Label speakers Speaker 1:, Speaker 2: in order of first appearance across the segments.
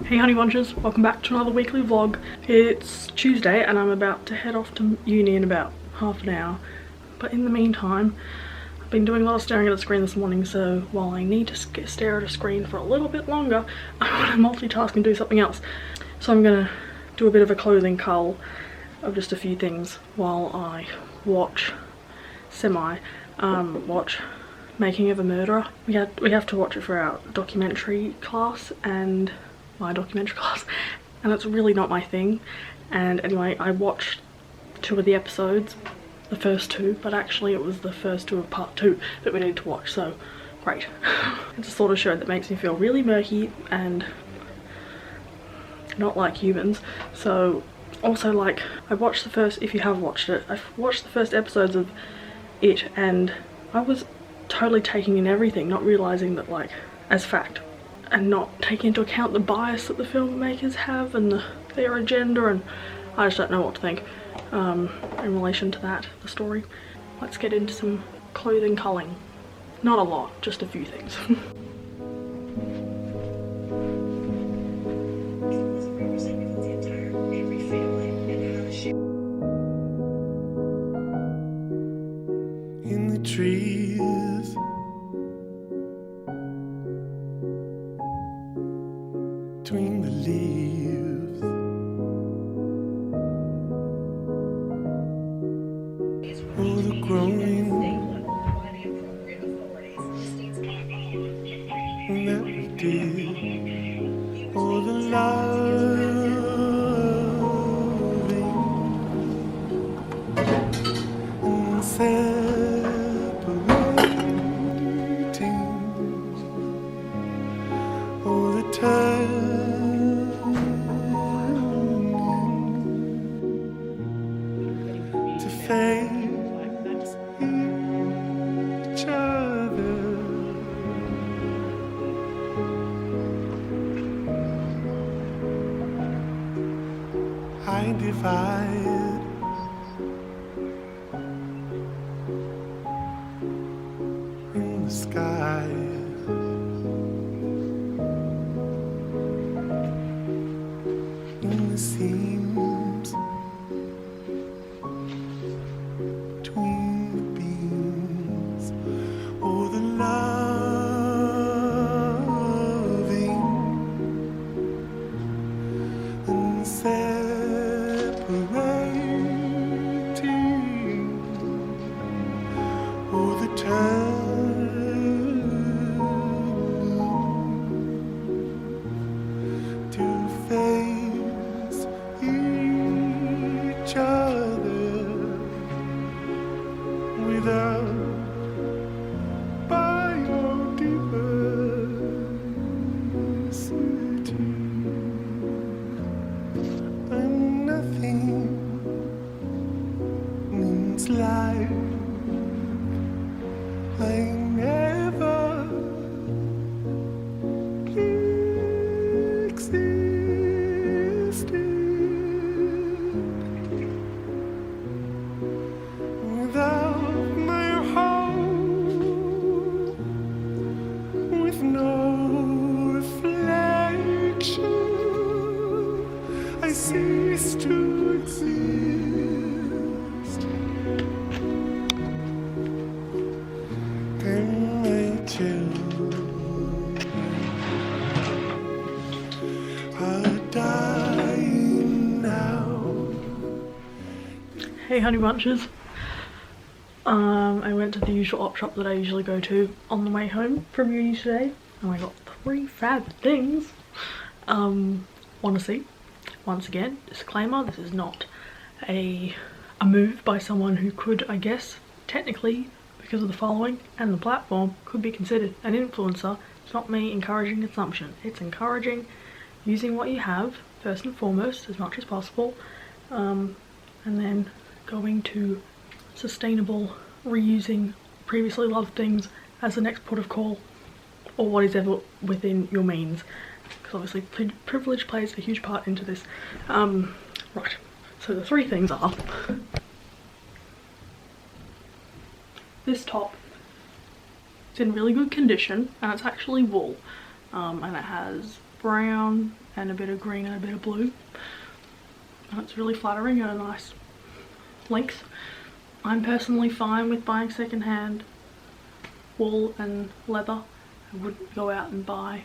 Speaker 1: Hey Honeybunches, welcome back to another weekly vlog. It's Tuesday and I'm about to head off to uni in about half an hour. But in the meantime, I've been doing a lot of staring at a screen this morning, so while I need to stare at a screen for a little bit longer, I want to multitask and do something else. So I'm gonna do a bit of a clothing cull of just a few things while I watch Making of a Murderer. We have to watch it for our documentary class and my documentary class, and it's really not my thing. And anyway, I watched 2 of the episodes, the first 2, but actually it was the first 2 of part 2 that we need to watch, so great. It's a sort of show that makes me feel really murky and not like humans. So also, like, I watched the first, if you have watched it, I've watched the first episodes of it and I was totally taking in everything, not realizing that, like, as fact, and not taking into account the bias that the filmmakers have and their agenda, and I just don't know what to think in relation to that, the story. Let's get into some clothing culling. Not a lot, just a few things.
Speaker 2: In the trees, between the leaves, oh, the growing that we did, oh, the loving and separating, oh, the turning to face each other. I divide in the sky, in the seams, between the beams, oh, the loving and separating, oh, the turning to face each other without biodiversity, and nothing means life like never existed without my home, with no reflection. I cease to exist. And my children are dying now.
Speaker 1: Hey Honeybunches. I went to the usual op shop that I usually go to on the way home from uni today, and I got 3 fab things. Want to see? Once again, disclaimer, this is not a move by someone who could, I guess, technically, because of the following and the platform, could be considered an influencer. It's not me encouraging consumption. It's encouraging using what you have, first and foremost, as much as possible, and then going to sustainable, reusing previously loved things as the next port of call, or what is ever within your means, because obviously privilege plays a huge part into this. Right, so the 3 things are this top. It's in really good condition and it's actually wool, and it has brown and a bit of green and a bit of blue. And it's really flattering at a nice length. I'm personally fine with buying secondhand wool and leather. I wouldn't go out and buy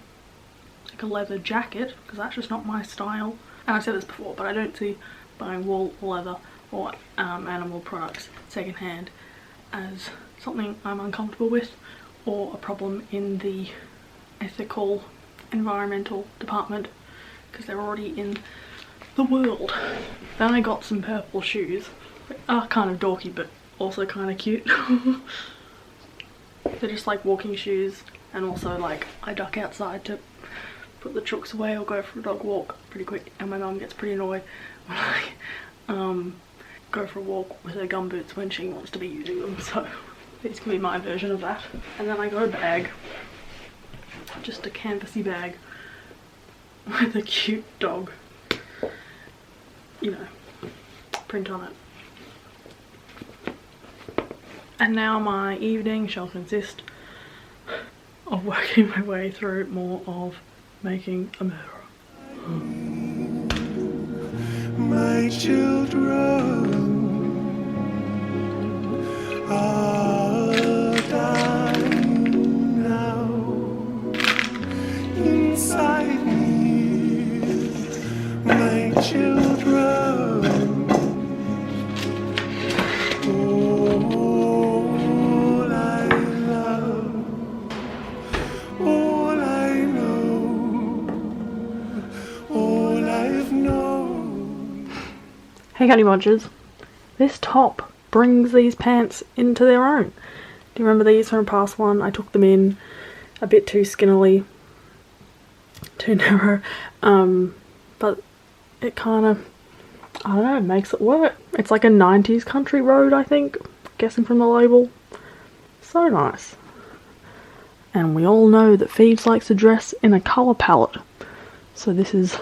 Speaker 1: like a leather jacket because that's just not my style. And I've said this before, but I don't see buying wool or leather or animal products secondhand as something I'm uncomfortable with or a problem in the ethical environmental department because they're already in the world. Then I got some purple shoes. They are kind of dorky but also kind of cute. They're just like walking shoes, and also like I duck outside to put the chooks away or go for a dog walk pretty quick, and my mum gets pretty annoyed when I go for a walk with her gumboots when she wants to be using them, so these can be my version of that. And then I got a bag, just a canvassy bag with a cute dog, you know, print on it. And now my evening shall consist of working my way through more of making a murderer.
Speaker 2: My children are dying now inside me. My children, all I love, all I know, all I've known.
Speaker 1: Hey Honeybunches, this top brings these pants into their own. Do you remember these from a past one? I took them in a bit too skinnily, too narrow, but it kind of, I don't know, makes it work. It's like a 90s country road, I think, guessing from the label. So nice. And we all know that Phoebes likes to dress in a colour palette, so this is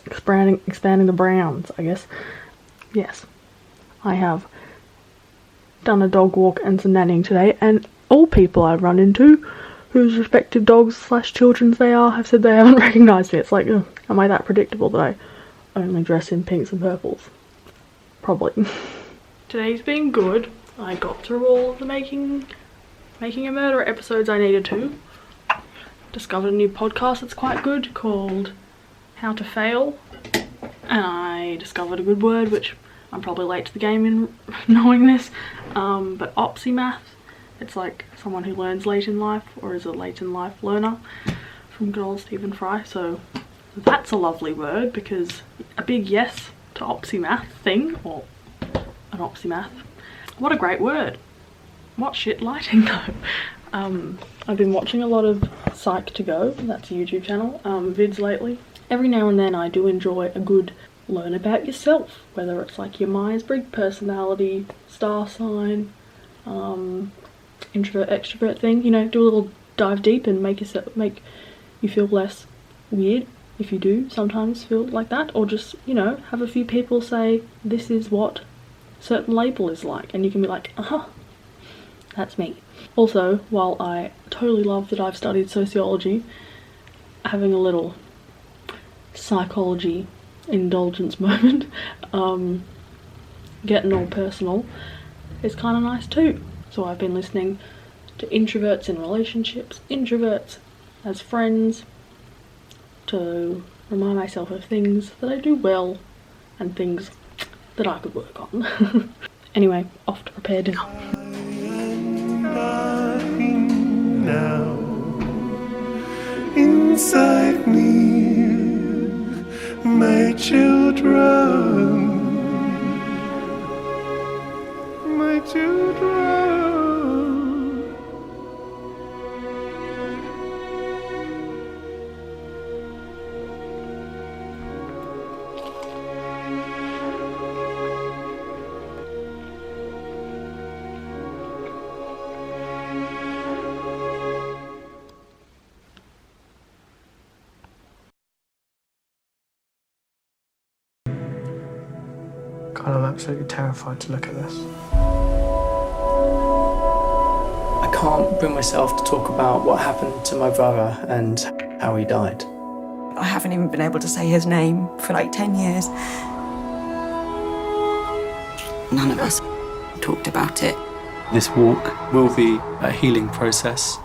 Speaker 1: expanding the browns, I guess. Yes, I have done a dog walk and some nannying today, and all people I've run into whose respective dogs / children's they are have said they haven't recognised me. It's like, ugh, am I that predictable that I only dress in pinks and purples? Probably. Today's been good. I got through all of the making a murderer episodes I needed to. Discovered a new podcast that's quite good called How to Fail, and I discovered a good word which I'm probably late to the game in knowing this, but opsimath. It's like someone who learns late in life or is a late in life learner, from good old Stephen Fry. So that's a lovely word, because a big yes to opsimath thing, or an opsimath. What a great word. What shit lighting though. I've been watching a lot of Psych to Go, that's a YouTube channel, vids lately. Every now and then I do enjoy a good learn about yourself, whether it's like your Myers-Briggs personality, star sign, introvert extrovert thing, you know, do a little dive deep and make you feel less weird if you do sometimes feel like that, or just, you know, have a few people say this is what certain label is like, and you can be like, that's me. Also, while I totally love that I've studied sociology, having a little psychology indulgence moment, getting all personal, is kind of nice too. So I've been listening to introverts in relationships, introverts as friends, to remind myself of things that I do well and things that I could work on. Anyway, off to prepare dinner.
Speaker 2: Now inside me, my children, my children. God, I'm absolutely terrified to look at this.
Speaker 3: I can't bring myself to talk about what happened to my brother and how he died. I haven't even been able to say his name for like 10 years. None of us talked about it.
Speaker 4: This walk will be a healing process.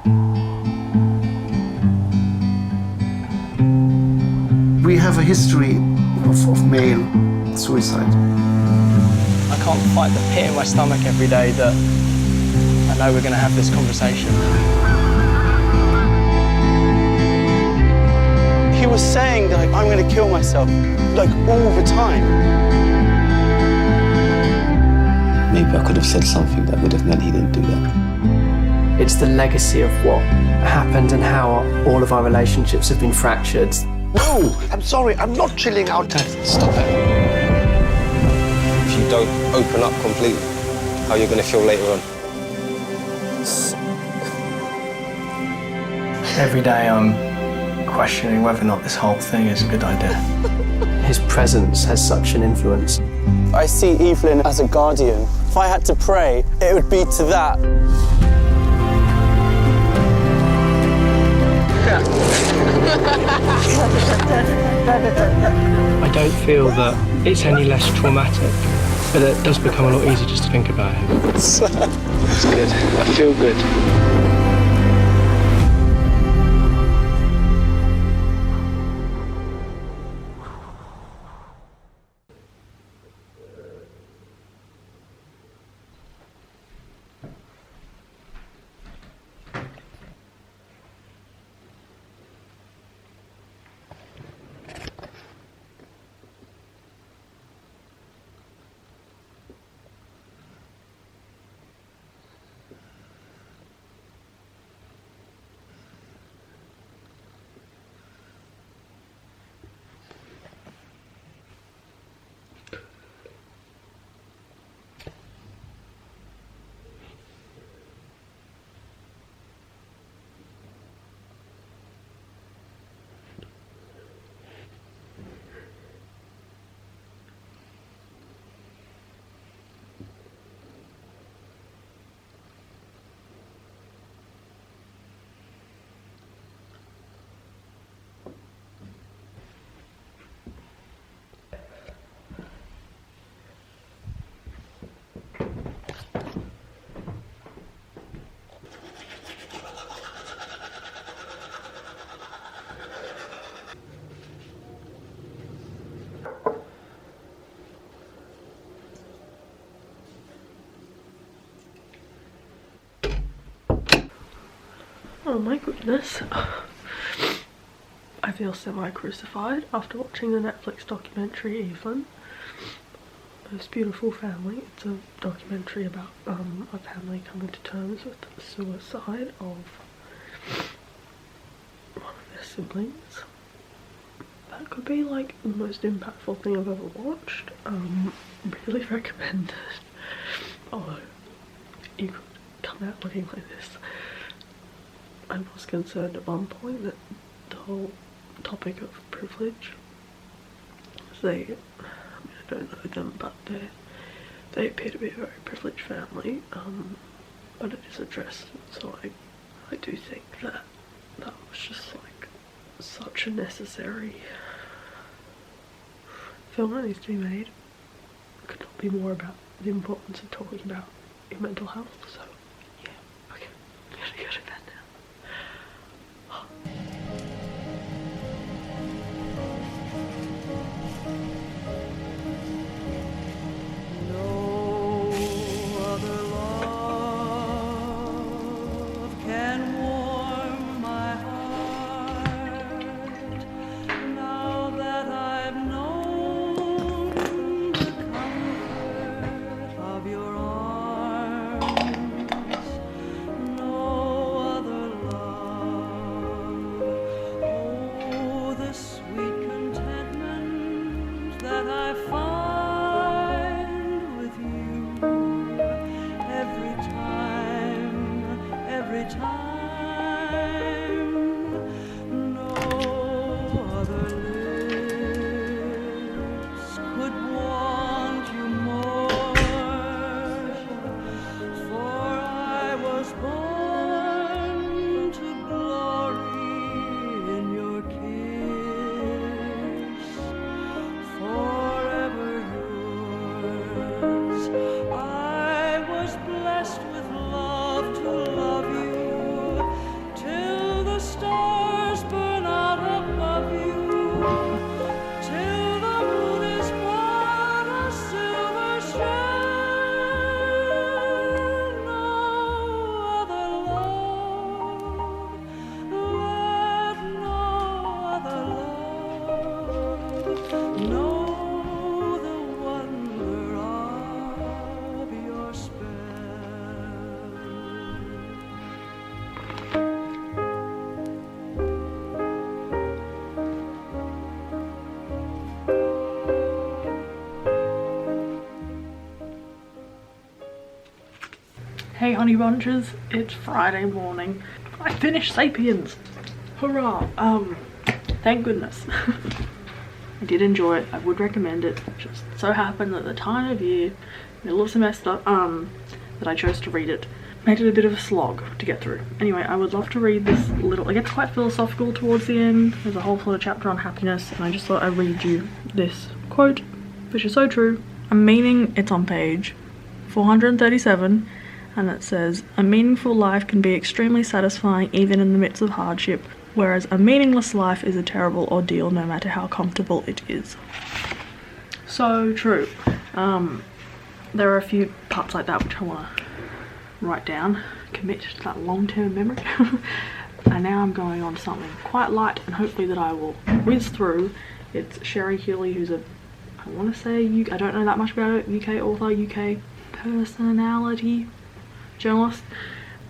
Speaker 2: We have a history of male suicide.
Speaker 5: I can't fight the pit in my stomach every day that I know we're going to have this conversation. He was saying, like, I'm going to kill myself, like, all the time.
Speaker 6: Maybe I could have said something that would have meant he didn't do that.
Speaker 5: It's the legacy of what happened and how all of our relationships have been fractured.
Speaker 7: No, I'm sorry, I'm not chilling out.
Speaker 6: Dad, stop it.
Speaker 8: If you don't open up completely, how you're going to feel later on?
Speaker 5: Every day I'm questioning whether or not this whole thing is a good idea. His presence has such an influence. I see Evelyn as a guardian. If I had to pray, it would be to that. I don't feel that it's any less traumatic, but it does become a lot easier just to think about him. It's good. I feel good.
Speaker 1: Oh my goodness. I feel semi-crucified after watching the Netflix documentary Evelyn. Most Beautiful Family. It's a documentary about a family coming to terms with the suicide of one of their siblings. That could be like the most impactful thing I've ever watched. Really recommended. Although you could come out looking like this. I was concerned at one point that the whole topic of privilege, I don't know them, but they appear to be a very privileged family, but it is addressed, so I do think that that was just like such a necessary film that needs to be made. It could not be more about the importance of talking about your mental health, so yeah, okay, I'm gonna go to bed now. Hey Honeybunches, it's Friday morning. I finished Sapiens! Hurrah! Thank goodness. I did enjoy it, I would recommend it. It just so happened that the time of year, middle of semester, that I chose to read it made it a bit of a slog to get through. Anyway, I would love to read this little, it gets quite philosophical towards the end. There's a whole sort of chapter on happiness, and I just thought I'd read you this quote, which is so true. A meaning, it's on page 437, and it says, "A meaningful life can be extremely satisfying even in the midst of hardship, whereas a meaningless life is a terrible ordeal no matter how comfortable it is." So true. There are a few parts like that which I want to write down, commit to that long-term memory. And now I'm going on to something quite light and hopefully that I will whiz through. It's Sherry Hewley, who's a, I want to say, I don't know that much about it, UK author, UK personality, journalist,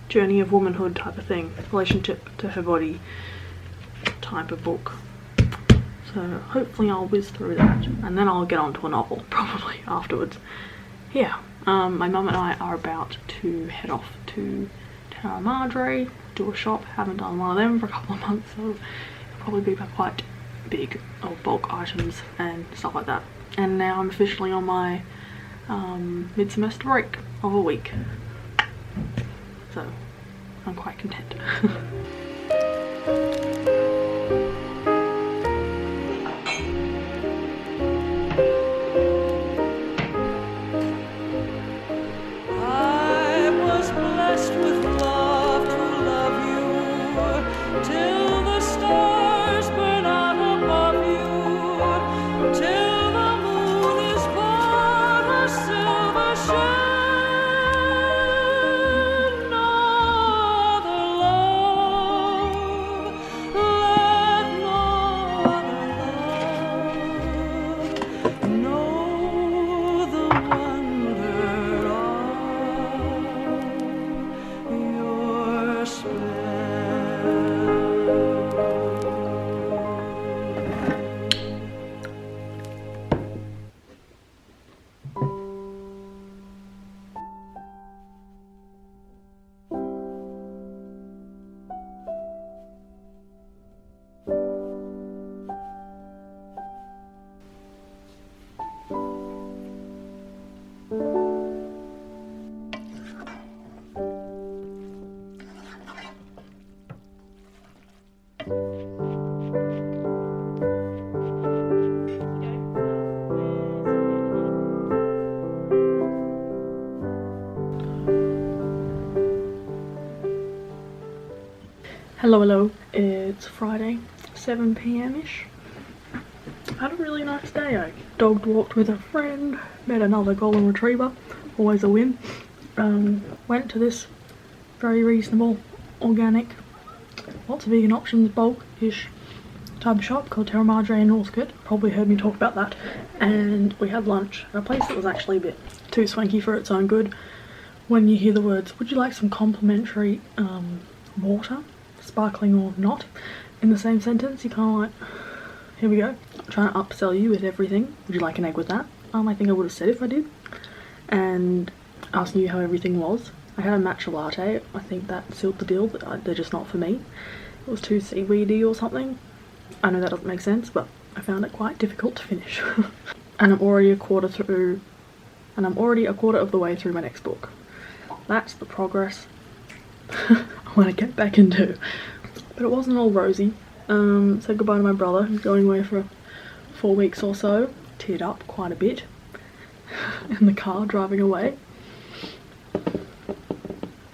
Speaker 1: journey of womanhood type of thing, relationship to her body type of book. So hopefully I'll whiz through that and then I'll get on to a novel probably afterwards. Yeah, my mum and I are about to head off to Terra Madre, do a shop. Haven't done one of them for a couple of months, so it'll probably be quite big of bulk items and stuff like that. And now I'm officially on my mid-semester break of a week, so I'm quite content. Hello, it's Friday, 7 PM-ish. I had a really nice day. I dog walked with a friend, met another golden retriever, always a win. Went to this very reasonable, organic, lots of vegan options, bulk-ish type of shop called Terra Madre in Northcote. Probably heard me talk about that. And we had lunch at a place that was actually a bit too swanky for its own good. When you hear the words, "Would you like some complimentary water, sparkling or not," in the same sentence, you kind of like, here we go. I'm trying to upsell you with everything. Would you like an egg with that? I think I would have said if I did. And asking you how everything was. I had a matcha latte. I think that sealed the deal, but they're just not for me. It was too seaweedy or something. I know that doesn't make sense, but I found it quite difficult to finish. And I'm already a quarter of the way through my next book. That's the progress I want to get back into. But it wasn't all rosy. Said goodbye to my brother, who's going away for 4 weeks or so. Teared up quite a bit in the car driving away.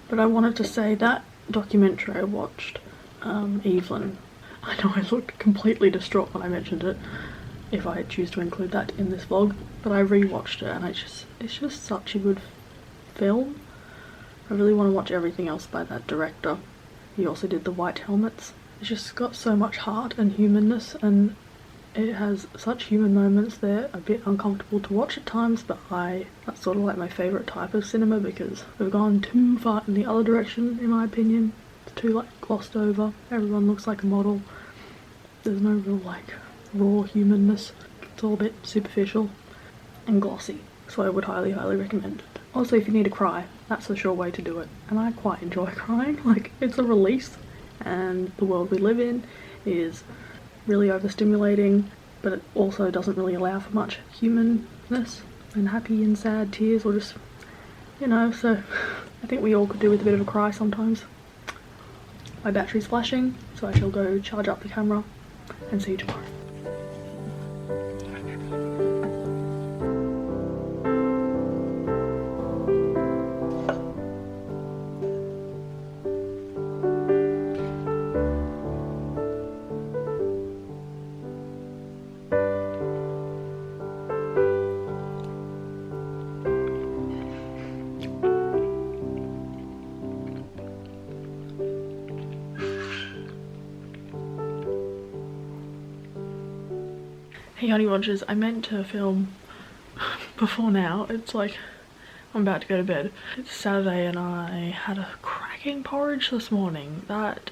Speaker 1: But I wanted to say that documentary I watched, Evelyn. I know I looked completely distraught when I mentioned it, if I choose to include that in this vlog, but I rewatched it and it's just such a good film. I really want to watch everything else by that director. He also did The White Helmets. It's just got so much heart and humanness, and it has such human moments. They're a bit uncomfortable to watch at times, but that's sort of like my favourite type of cinema because we've gone too far in the other direction, in my opinion. It's too like glossed over. Everyone looks like a model. There's no real like raw humanness. It's all a bit superficial and glossy, so I would highly recommend it. Also, if you need to cry, that's the sure way to do it. And I quite enjoy crying. Like, it's a release, and the world we live in is really overstimulating, but it also doesn't really allow for much humanness and happy and sad tears, or just, you know, so I think we all could do with a bit of a cry sometimes. My battery's flashing, so I shall go charge up the camera and see you tomorrow. Hey Honeybunches, I meant to film before now. It's like I'm about to go to bed. It's Saturday and I had a cracking porridge this morning. That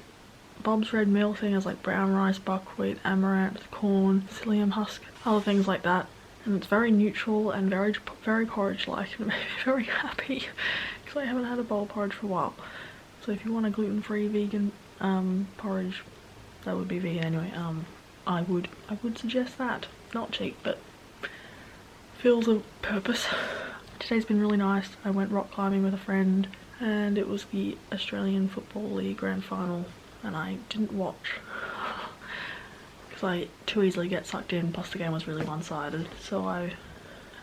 Speaker 1: Bob's Red Meal thing has like brown rice, buckwheat, amaranth, corn, psyllium husk, other things like that. And it's very neutral and very porridge-like, and it made me very happy because I haven't had a bowl of porridge for a while. So if you want a gluten-free vegan porridge, that would be vegan anyway, I would suggest that. Not cheap, but fills a purpose. Today's been really nice. I went rock climbing with a friend and it was the Australian Football League Grand Final and I didn't watch because I too easily get sucked in, plus the game was really one-sided. So as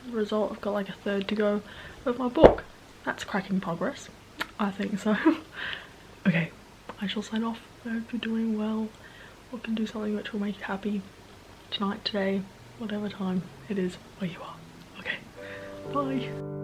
Speaker 1: a result, I've got like a third to go of my book. That's cracking progress. I think so. Okay, I shall sign off. I hope you're doing well or can do something which will make you happy tonight, today, whatever time it is where you are. Okay, bye.